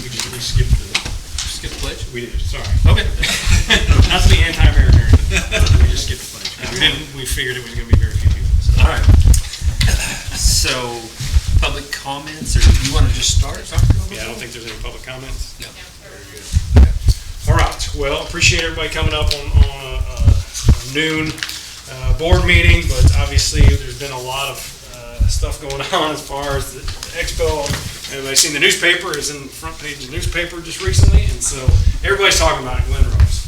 We skipped Skip the pledge? we did, sorry. Okay. Not to be anti-American or anything, we just skipped the pledge. We figured it was gonna be very few people. So. All right. So, public comments, or you want to just start? Yeah, I don't think there's any public comments. No. Very good. All right, well, appreciate everybody coming up on a noon board meeting, but obviously there's been a lot of stuff going on as far as the Expo. Everybody's seen the newspaper, is in the front page of the newspaper just recently, and so everybody's talking about Glen Rose.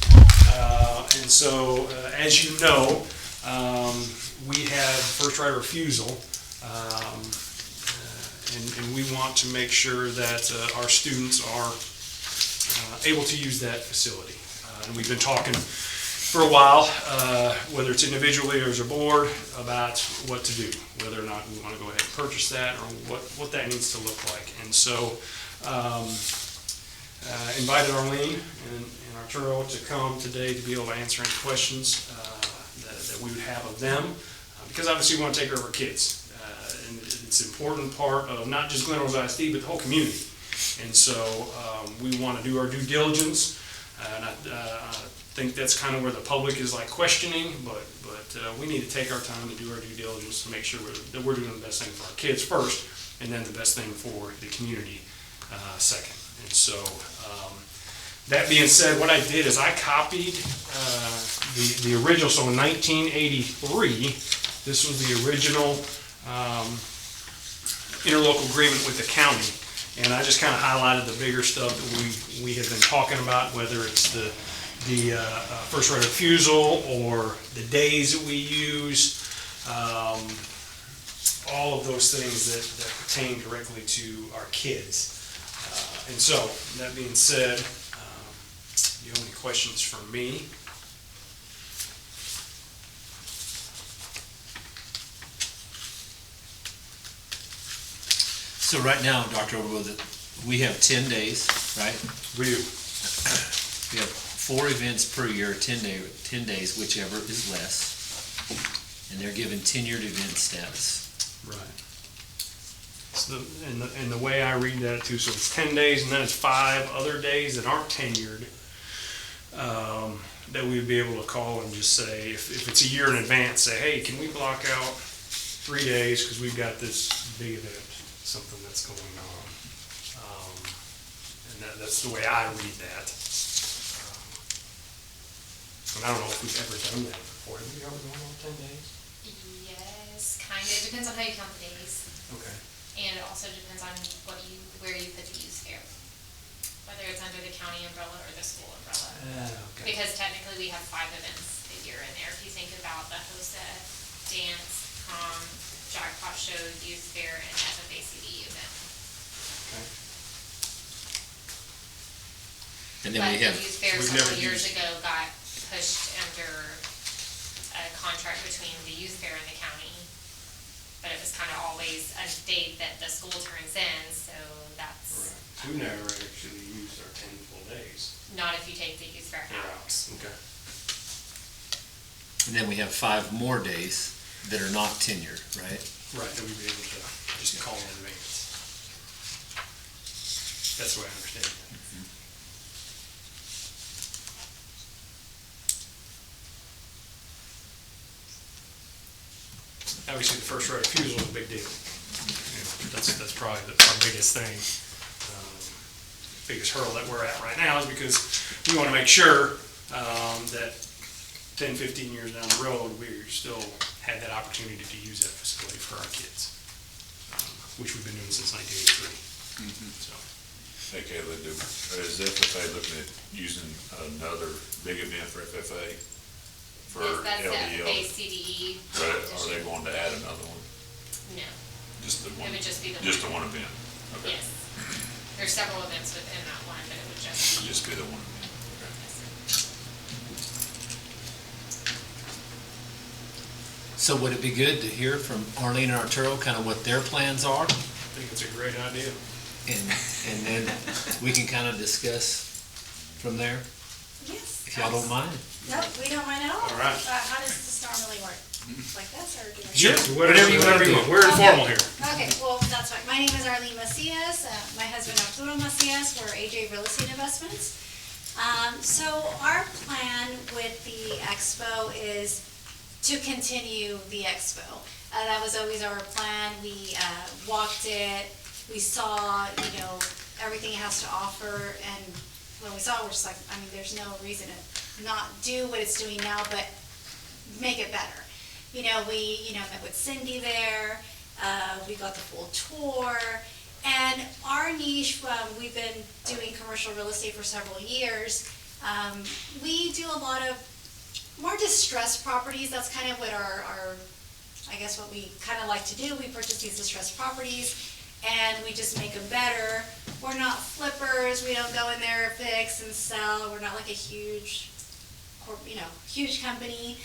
And so, as you know, we have first right of refusal, and we want to make sure that our students are able to use that facility. And we've been talking for a while, whether it's individually or as a board, about what to do, whether or not we want to go ahead and purchase that, or what that needs to look like. And so, invited Arlene and Arturo to come today to be able to answer any questions that we would have of them, because obviously we want to take care of our kids. And it's an important part of not just Glen Rose ISD, but the whole community. And so we want to do our due diligence, and I think that's kind of where the public is like questioning, but we need to take our time to do our due diligence to make sure that we're doing the best thing for our kids first, and then the best thing for the community second. And so that being said, what I did is I copied the original. So in 1983, this was the original interlocal agreement with the county, and I just kind of highlighted the bigger stuff that we have been talking about, whether it's the first right of refusal or the days that we use, all of those things that pertain directly to our kids. And so, that being said, do you have any questions for me? So right now, Dr. Overwood, we have 10 days, right? We do. We have 4 events per year, 10 days, whichever is less. And they're given tenured event status. Right. So and the way I read that too, so it's 10 days, and then it's 5 other days that aren't tenured, that we would be able to call and just say, if it's a year in advance, say, hey, can we block out 3 days because we've got this big event, something that's going on. And that's the way I read that. And I don't know if we've ever done that before. Have we ever gone on 10 days? Yes, kind of. It depends on how you count the days. Okay. And it also depends on where you put the youth fair. Whether it's under the county umbrella or the school umbrella. Okay. Because technically we have 5 events a year in there. If you think about the HOSA, dance, prom, jackpot show, youth fair, and FFACD event. Okay. And then But we have, the youth fair we've several never years used- ago got pushed under a contract between the youth fair and the county. But it was kind of always a date that the school turns in, so that's Right. We never actually used our 10 full days. not if you take the youth fair out. Okay. and then we have 5 more days that are not tenured, right? Right, that we'd be able to just call in advance. That's the way I understand it. Obviously, the first right of refusal is a big deal. That's probably our biggest thing. Biggest hurdle that we're at right now is because we want to make sure that 10, 15 years down the road, we still have that opportunity to use that facility for our kids, which we've been doing since 1983. So, Hey, Kayla, is FFA looking at using another big event for FFA? For Yes, that's the LDL? FACDE Right, are competition. they going to add another one? No, Just the one? it would just be the Just the one. one event? Okay. Yes. There's several events within that one, but it would just be. Just be the one event, okay. So would it be good to hear from Arlene and Arturo, kind of what their plans are? I think it's a great idea. And then we can kind of discuss from there, Yes. if y'all don't mind. Nope, we don't mind at all. All right. How does this normally work? like this, or do I? Sure, whatever you want. We're informal here. Okay, well, that's fine. My name is Arlene Macias, my husband Arturo Macias, we're AJ Real Estate Investments. So our plan with the Expo is to continue the Expo. That was always our plan. We walked it, we saw, everything it has to offer, and when we saw it, we're just like, there's no reason to not do what it's doing now, but make it better. We, met with Cindy there, we got the full tour, and our niche, we've been doing commercial real estate for several years. We do a lot of more distressed properties. That's kind of what I guess what we kind of like to do. We purchase these distressed properties and we just make them better. We're not flippers. We don't go in there, fix and sell. We're not like a huge company.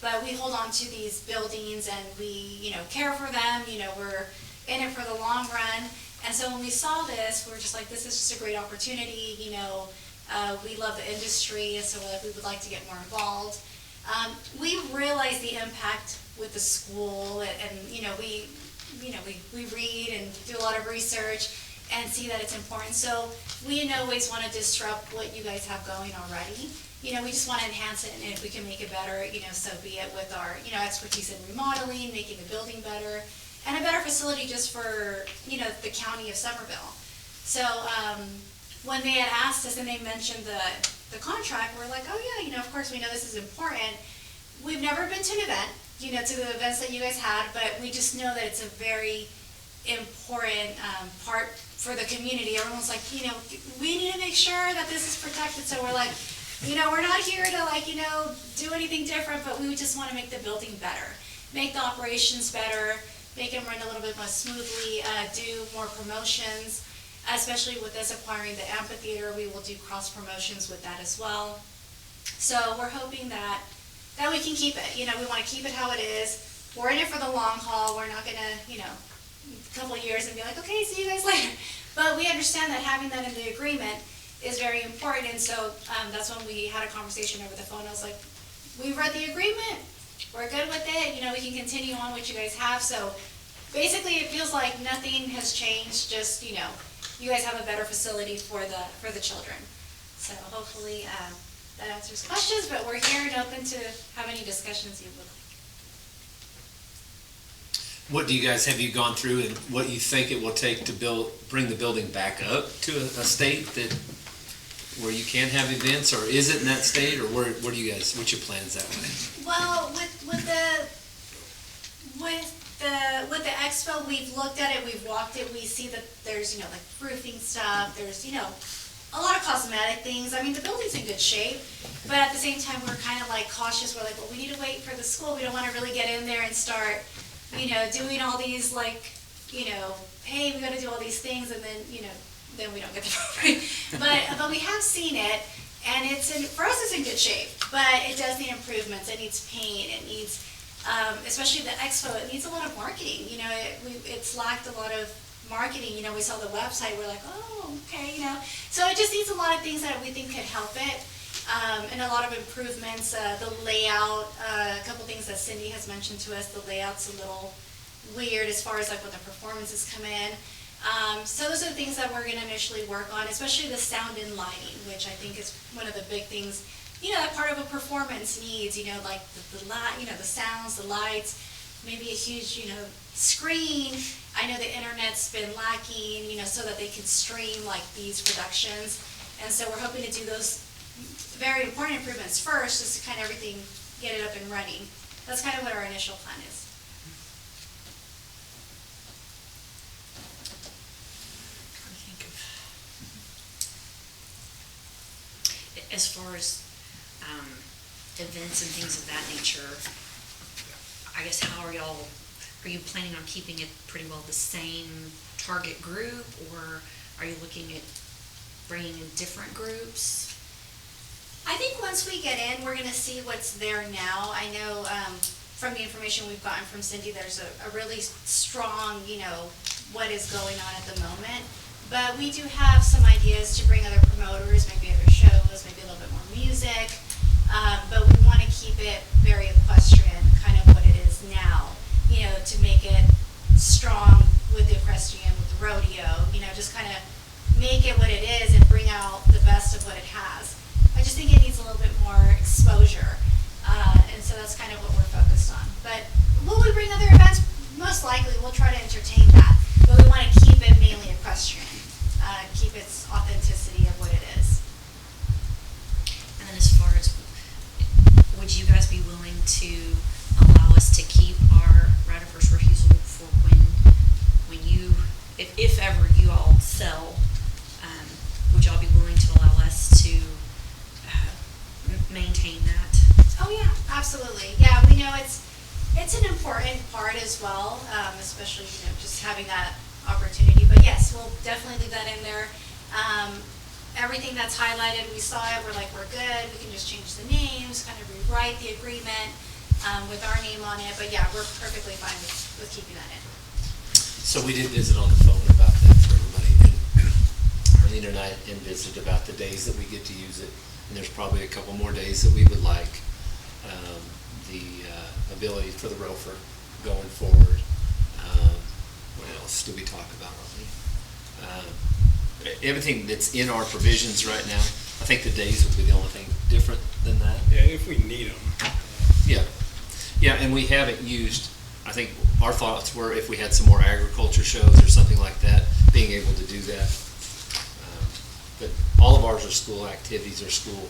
But we hold on to these buildings and we, care for them. We're in it for the long run. And so when we saw this, we were just like, this is just a great opportunity. We love the industry, and so we would like to get more involved. We realize the impact with the school, and we read and do a lot of research and see that it's important. So we always want to disrupt what you guys have going already. We just want to enhance it, and if we can make it better, so be it with our, expertise in remodeling, making the building better, and a better facility just for, the county of Somerville. So when they had asked us and they mentioned the contract, we're like, oh yeah, of course we know this is important. We've never been to an event, to the events that you guys had, but we just know that it's a very important part for the community. Everyone's like, we need to make sure that this is protected. So we're like, we're not here to do anything different, but we just want to make the building better, make the operations better, make them run a little bit more smoothly, do more promotions. Especially with us acquiring the amphitheater, we will do cross promotions with that as well. So we're hoping that we can keep it. We want to keep it how it is. We're in it for the long haul. We're not going to, a couple of years and be like, okay, see you guys later. But we understand that having that in the agreement is very important. And so that's when we had a conversation over the phone. I was like, we read the agreement. We're good with it. We can continue on what you guys have. So basically, it feels like nothing has changed. Just, you guys have a better facility for the children. So hopefully that answers questions, but we're here and open to have any discussions you would like. What do you guys, have you gone through and what you think it will take to bring the building back up to a state where you can have events, or is it in that state, or where do you guys, what's your plans that way? Well, with the Expo, we've looked at it, we've walked it, we see that there's, like roofing stuff, there's, a lot of cosmetic things. The building's in good shape, but at the same time, we're kind of like cautious. We're like, well, we need to wait for the school. We don't want to really get in there and start, doing all these hey, we got to do all these things, and then, then we don't get the property. But we have seen it, and for us, it's in good shape, but it does need improvements. It needs paint, it needs, especially the Expo, it needs a lot of marketing. It's lacked a lot of marketing. We saw the website, we're like, oh, okay, So it just needs a lot of things that we think could help it, and a lot of improvements. The layout, a couple things that Cindy has mentioned to us, the layout's a little weird as far as when the performances come in. So those are the things that we're going to initially work on, especially the sound and lighting, which I think is one of the big things, that part of a performance needs, like the light, the sounds, the lights, maybe a huge, screen. I know the internet's been lacking, so that they can stream these productions. And so we're hoping to do those very important improvements first, just to kind of get it up and running. That's kind of what our initial plan is. As far as events and things of that nature, I guess are you planning on keeping it pretty well the same target group, or are you looking at bringing in different groups? I think once we get in, we're going to see what's there now. I know from the information we've gotten from Cindy, there's a really strong, what is going on at the moment. But we do have some ideas to bring other promoters, maybe other shows, maybe a little bit more music. But we want to keep it very equestrian, kind of what it is now, to make it strong with the equestrian, with the rodeo, just kind of make it what it is and bring out the best of what it has. I just think it needs a little bit more exposure, and so that's kind of what we're focused on. But will we bring other events? Most likely, we'll try to entertain that, but we want to keep it mainly equestrian, keep its authenticity of what it is. And then as far as, would you guys be willing to allow us to keep our right of first refusal for when you, if ever you all sell, would y'all be willing to allow us to maintain that? Oh yeah, absolutely. Yeah, we know it's an important part as well, especially just having that opportunity. But yes, we'll definitely leave that in there. Everything that's highlighted, we saw it. We're good. We can just change the names, kind of rewrite the agreement with our name on it. But yeah, we're perfectly fine with keeping that in. So we did visit on the phone about that for everybody, and Arlene and I visited about the days that we get to use it, and there's probably a couple more days that we would like the ability for the ROFR going forward. What else do we talk about, Arlene? Everything that's in our provisions right now, I think the days would be the only thing different than that. Yeah, if we need them. Yeah, and we haven't used, I think our thoughts were if we had some more agriculture shows or something like that, being able to do that. But all of ours are school activities or school,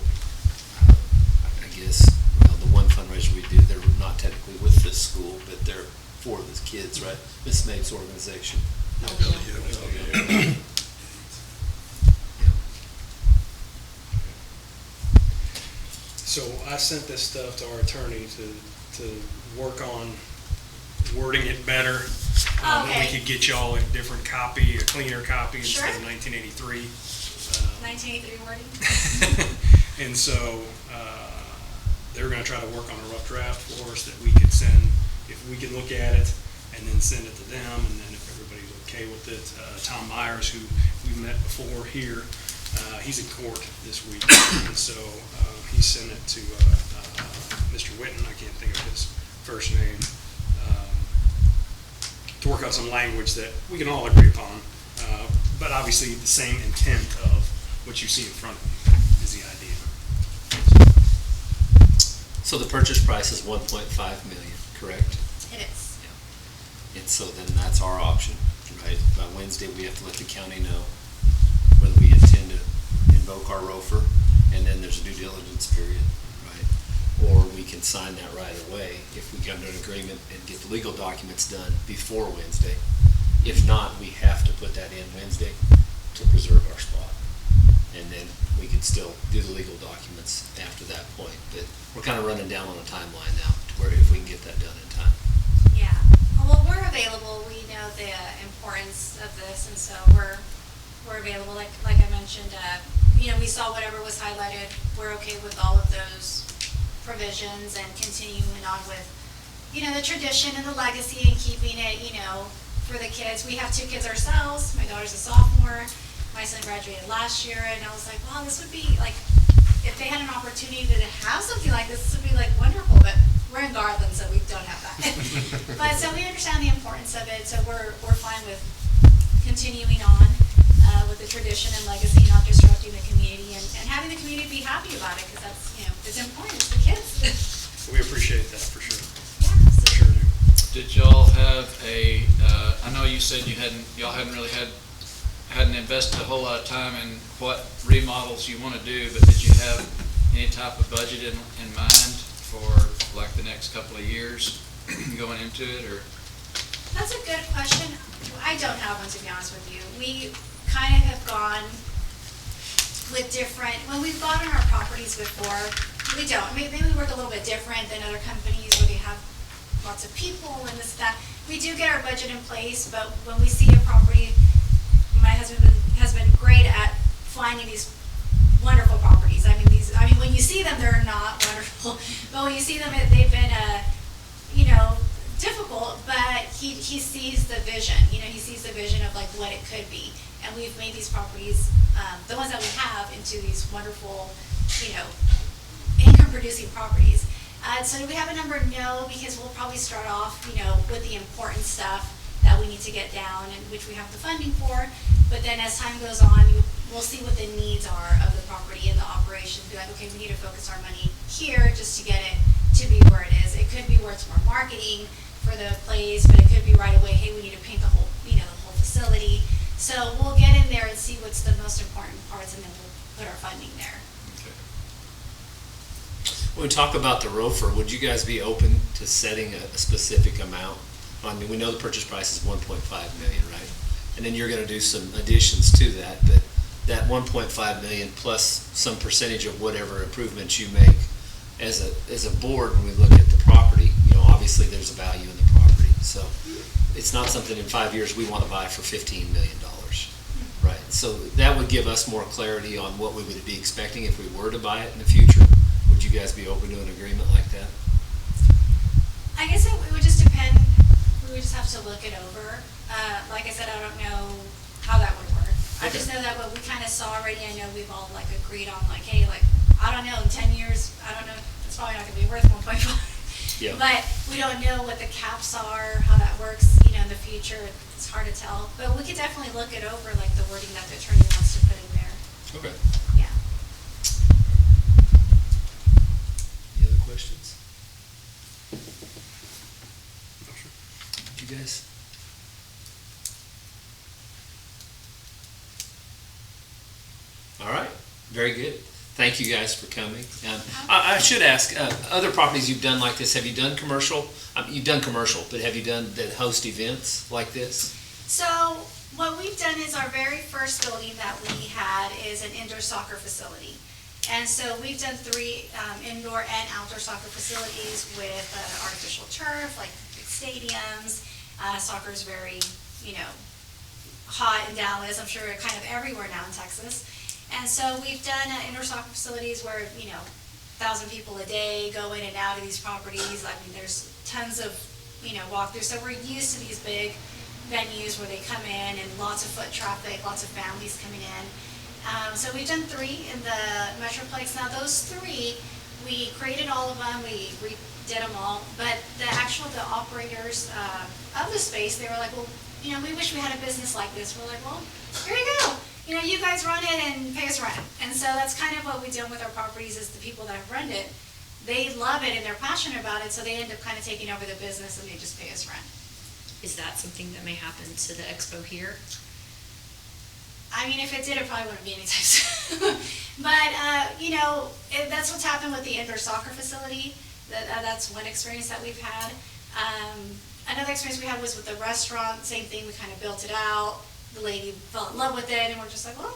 I guess, the one fundraiser we do, they're not technically with this school, but they're for the kids, right? Miss Maeve's organization. So I sent this stuff to our attorney to work on wording it better. Okay. We could get y'all a different copy, a cleaner copy Sure. instead of 1983. 1983 wording? And so they're going to try to work on a rough draft for us that we could send, if we could look at it and then send it to them, and then if everybody's okay with it. Tom Myers, who we've met before here, he's in court this week, and so he sent it to Mr. Witten, I can't think of his first name, to work out some language that we can all agree upon, but obviously the same intent of what you see in front of you is the idea. So the purchase price is 1.5 million, correct? It is. And so then that's our option, right? By Wednesday, we have to let the county know whether we intend to invoke our ROFR, and then there's a due diligence period, right? Or we can sign that right away if we come to an agreement and get the legal documents done before Wednesday. If not, we have to put that in Wednesday to preserve our spot. And then we could still do the legal documents after that point. But we're kind of running down on a timeline now to where if we can get that done in time. Yeah. Well, we're available. We know the importance of this, and so we're available. Like I mentioned, we saw whatever was highlighted. We're okay with all of those provisions and continuing on with, the tradition and the legacy and keeping it, for the kids. We have 2 kids ourselves. My daughter's a sophomore. My son graduated last year, and I was like, wow, this would be like, if they had an opportunity to have something like this would be like wonderful, but we're in Garland, so we don't have that. But so we understand the importance of it, so we're fine with continuing on with the tradition and legacy, not disrupting the community, and having the community be happy about it, because that's, it's important, it's the kids. We appreciate that for sure. Yeah, For sure do. Did y'all have I know you said y'all hadn't invested a whole lot of time in what remodels you want to do, but did you have any type of budget in mind for like the next couple of years going into it, or? That's a good question. I don't have one, to be honest with you. We kind of have gone with different, when we've bought on our properties before, we don't. Maybe we work a little bit different than other companies where they have lots of people and this, that. We do get our budget in place, but when we see a property, my husband has been great at finding these wonderful properties. I mean, when you see them, they're not wonderful, but when you see them, they've been, difficult. But he sees the vision. He sees the vision of like what it could be, and we've made these properties, the ones that we have, into these wonderful, income income-producing properties. So do we have a number? No, because we'll probably start off, with the important stuff that we need to get down and which we have the funding for. But then as time goes on, we'll see what the needs are of the property and the operation. Be like, okay, we need to focus our money here just to get it to be where it is. It could be where it's more marketing for the place, but it could be right away, hey, we need to paint the whole, the whole facility. So we'll get in there and see what's the most important parts, and then we'll put our funding there. When we talk about the ROFR, would you guys be open to setting a specific amount? I mean, we know the purchase price is 1.5 million, right? And then you're gonna do some additions to that, but that 1.5 million plus some percentage of whatever improvements you make as a board, when we look at the property, obviously there's a value in the property. So it's not something in 5 years we wanna buy for $15 million, right? So that would give us more clarity on what we would be expecting if we were to buy it in the future. Would you guys be open to an agreement like that? I guess it would just depend. We would just have to look it over. Like I said, I don't know how that would work. I just know that what we kind of saw already, I know we've all agreed on hey, I don't know, in 10 years, I don't know, it's probably not gonna be worth 1.5. Yeah. But we don't know what the caps are, how that works, in the future. It's hard to tell. But we could definitely look it over, the wording that the attorney wants to put in there. Okay. Yeah. Any other questions? You guys? All right, very good. Thank you guys for coming. I should ask, other properties you've done like this, have you done commercial? You've done commercial, but have you done that host events like this? So what we've done is our very first building that we had is an indoor soccer facility. And so we've done 3 indoor and outdoor soccer facilities with artificial turf, big stadiums. Soccer is very, hot in Dallas. I'm sure kind of everywhere now in Texas. And so we've done indoor soccer facilities where, 1,000 people a day go in and out of these properties. I mean, there's tons of, walkthroughs. So we're used to these big venues where they come in and lots of foot traffic, lots of families coming in. So we've done 3 in the Metroplex. Now those 3, we created all of them, we redid them all, but the operators of the space, they were like, well, we wish we had a business like this. We're like, well, here you go. You guys run it and pay us rent. And so that's kind of what we do with our properties is the people that have run it, they love it and they're passionate about it, so they end up kind of taking over the business and they just pay us rent. Is that something that may happen to the Expo here? I mean, if it did, it probably wouldn't be anytime soon. But, that's what's happened with the indoor soccer facility. That's one experience that we've had. Another experience we had was with the restaurant, same thing, we kind of built it out. The lady fell in love with it, and we're just like, well,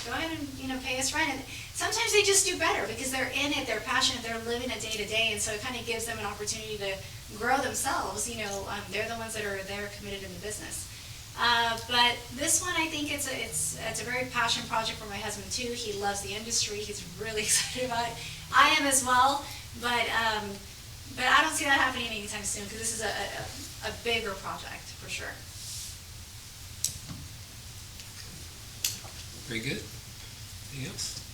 go ahead and, pay us rent. And sometimes they just do better because they're in it, they're passionate, they're living it day to day, and so it kind of gives them an opportunity to grow themselves. They're the ones that are there committed in the business. But this one, I think it's a very passion project for my husband too. He loves the industry. He's really excited about it. I am as well, but I don't see that happening anytime soon because this is a bigger project for sure. Very good. Anything else?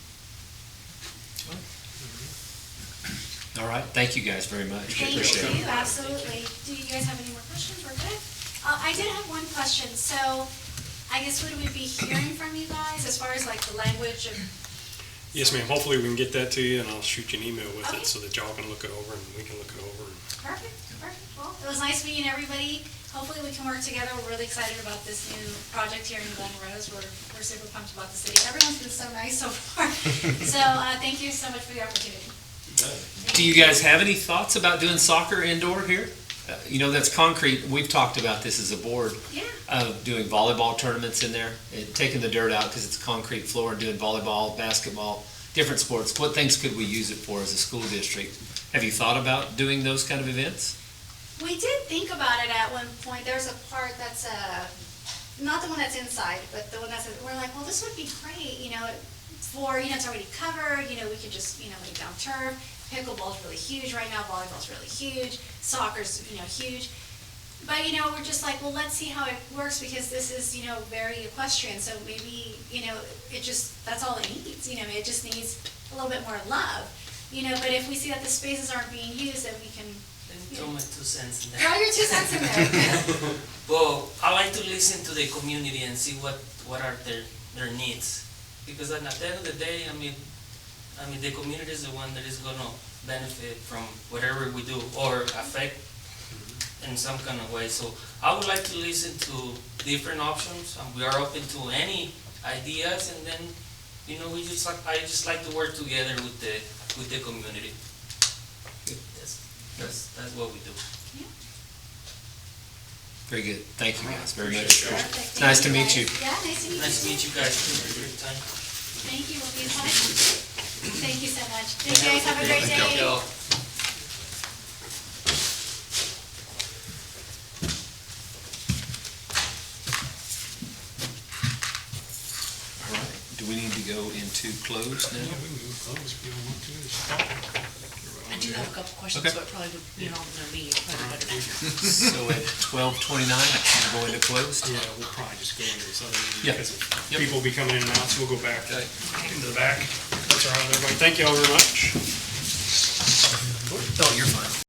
All right, thank you guys very much. Thank Appreciate it. you, absolutely. Do you guys have any more questions? We're good? I did have one question. So I guess would we be hearing from you guys as far as the language of? Yes, ma'am. Hopefully we can get that to you, and I'll shoot you an email with Okay. it so that y'all can look it over and we can look it over. Perfect. Well, it was nice meeting everybody. Hopefully we can work together. We're really excited about this new project here in Glen Rose. We're super pumped about the city. Everyone's been so nice so far. So thank you so much for the opportunity. Do you guys have any thoughts about doing soccer indoor here? That's concrete. We've talked about this as a board. Yeah. Of doing volleyball tournaments in there, and taking the dirt out because it's a concrete floor, and doing volleyball, basketball, different sports. What things could we use it for as a school district? Have you thought about doing those kind of events? We did think about it at one point. There's a part that's not the one that's inside, but the one that's, we're like, well, this would be great, for, it's already covered, we could just, lay down turf. Pickleball's really huge right now, volleyball's really huge, soccer's, huge. But, we're just like, well, let's see how it works because this is, very equestrian, so maybe, that's all it needs, it just needs a little bit more love. but if we see that the spaces aren't being used, then we can Let me throw my 2 cents in there. throw your 2 cents in there. Well, I like to listen to the community and see what are their needs. Because at the end of the day, I mean, the community is the one that is gonna benefit from whatever we do or affect in some kind of way. So I would like to listen to different options, and we are open to any ideas, and then, I just like to work together with the community. That's what we do. Very good. Thank you guys very much. Appreciate it. Perfect. Nice to Thank meet you. guys. Yeah, nice to meet you. Nice to too. meet you guys. Thank you for your time. Thank you, we'll be in touch. Thank you so much. Thank you guys, have a great day. Y'all. All right. Do we need to go into close Yeah, now? we can move close if you want to. I do have a couple questions, Okay. so it probably would, know me, probably better. So at 12:29, I can go into closed? Yeah, we'll probably just go into this other meeting Yep. because Yep. people will be coming in and out, so we'll go back Okay. into the back. That's all right, everybody. Thank you all very much. Oh, you're fine.